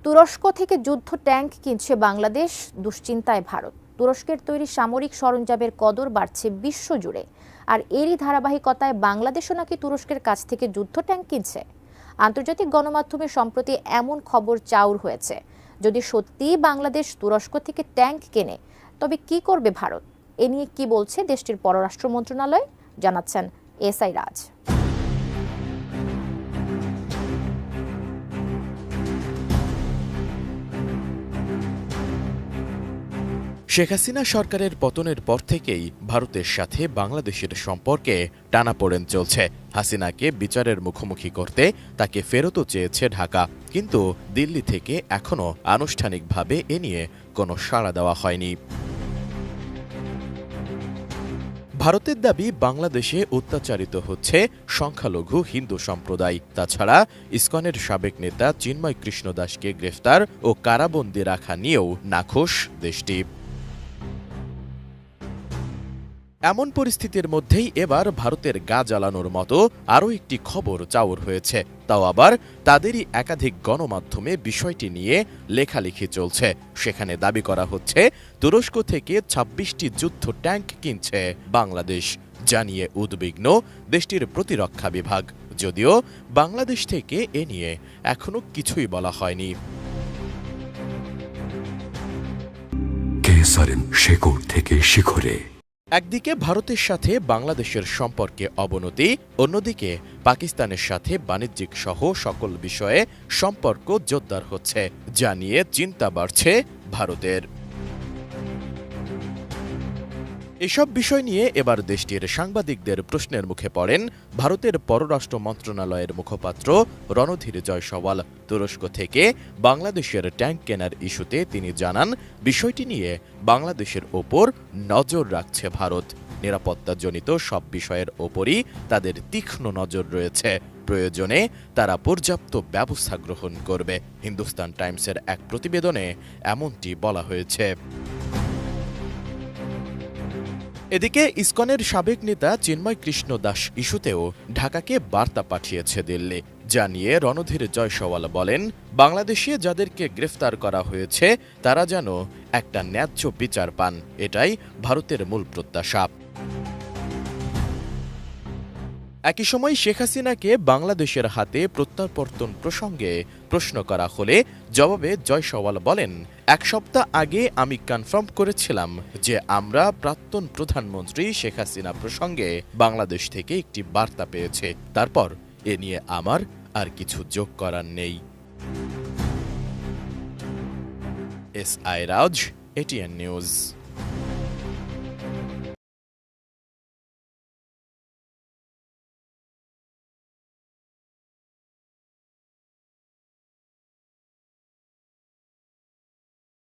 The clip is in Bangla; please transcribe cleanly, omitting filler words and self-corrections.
তুরস্ক থেকে যুদ্ধ ট্যাঙ্ক কিনছে বাংলাদেশ, দুশ্চিন্তায় ভারত। তুরস্কের তৈরি সামরিক সরঞ্জামের কদর বাড়ছে বিশ্বজুড়ে। আর এরই ধারাবাহিকতায় বাংলাদেশও নাকি তুরস্কের কাছ থেকে যুদ্ধ ট্যাঙ্ক কিনছে। আন্তর্জাতিক গণমাধ্যমে সম্প্রতি এমন খবর চাউর হয়েছে। যদি সত্যিই বাংলাদেশ তুরস্ক থেকে ট্যাঙ্ক কেনে, তবে কি করবে ভারত? এ নিয়ে কি বলছে দেশটির পররাষ্ট্র মন্ত্রণালয়, জানাচ্ছেন এসআই রাজ। শেখ হাসিনা সরকারের পতনের পর থেকেই ভারতের সাথে বাংলাদেশের সম্পর্কে টানাপোড়েন চলছে। হাসিনাকে বিচারের মুখোমুখি করতে তাকে ফেরতও চেয়েছে ঢাকা, কিন্তু দিল্লি থেকে এখনও আনুষ্ঠানিকভাবে এ নিয়ে কোনো সাড়া দেওয়া হয়নি। ভারতের দাবি, বাংলাদেশে অত্যাচারিত হচ্ছে সংখ্যালঘু হিন্দু সম্প্রদায়। তাছাড়া ইসকনের সাবেক নেতা চিন্ময় কৃষ্ণ দাসকে গ্রেফতার ও কারাবন্দী রাখা নিয়েও নাখোশ দেশটি। এমন পরিস্থিতির মধ্যেই এবার ভারতের গা জ্বালানোর মতো আরও একটি খবর চাউর হয়েছে। তাও আবার তাদেরই একাধিক গণমাধ্যমে বিষয়টি নিয়ে লেখালেখি চলছে। সেখানে দাবি করা হচ্ছে তুরস্ক থেকে ২৬টি যুদ্ধ ট্যাঙ্ক কিনছে বাংলাদেশ। জানিয়ে উদ্বিগ্ন দেশটির প্রতিরক্ষা বিভাগ, যদিও বাংলাদেশ থেকে এ নিয়ে এখনো কিছুই বলা হয়নি। শেকড় থেকে শিখরে। একদিকে ভারতের সাথে বাংলাদেশের সম্পর্কে অবনতি, অন্যদিকে পাকিস্তানের সাথে বাণিজ্যিক সহ সকল বিষয়ে সম্পর্ক জোরদার হচ্ছে, যা নিয়ে চিন্তা বাড়ছে ভারতের। এসব বিষয় নিয়ে এবার দেশটির সাংবাদিকদের প্রশ্নের মুখে পড়েন ভারতের পররাষ্ট্র মন্ত্রণালয়ের মুখপাত্র রণধীর জয়সওয়াল। তুরস্ক থেকে বাংলাদেশের ট্যাঙ্ক কেনার ইস্যুতে তিনি জানান, বিষয়টি নিয়ে বাংলাদেশের ওপর নজর রাখছে ভারত। নিরাপত্তাজনিত সব বিষয়ের ওপরই তাদের তীক্ষ্ণ নজর রয়েছে। প্রয়োজনে তারা পর্যাপ্ত ব্যবস্থা গ্রহণ করবে। হিন্দুস্তান টাইমসের এক প্রতিবেদনে এমনটি বলা হয়েছে। এদিকে ইসকনের সাবেক নেতা চিন্ময় কৃষ্ণ দাস ইস্যুতেও ঢাকাকে বার্তা পাঠিয়েছে দিল্লি। জানিয়ে রণধীর জয়সওয়াল বলেন, বাংলাদেশে যাদেরকে গ্রেফতার করা হয়েছে তারা যেন একটা ন্যায্য বিচার পান, এটাই ভারতের মূল প্রত্যাশা। একই সময় শেখ হাসিনাকে বাংলাদেশের হাতে প্রত্যাবর্তন প্রসঙ্গে প্রশ্ন করা হলে জবাবে জয়সওয়াল বলেন, এক সপ্তাহ আগে আমি কনফার্ম করেছিলাম যে আমরা প্রাক্তন প্রধানমন্ত্রী শেখ হাসিনা প্রসঙ্গে বাংলাদেশ থেকে একটি বার্তা পেয়েছে। তারপর এ নিয়ে আমার আর কিছু যোগ করার নেই। এসআই রাজ, এটিএন নিউজ।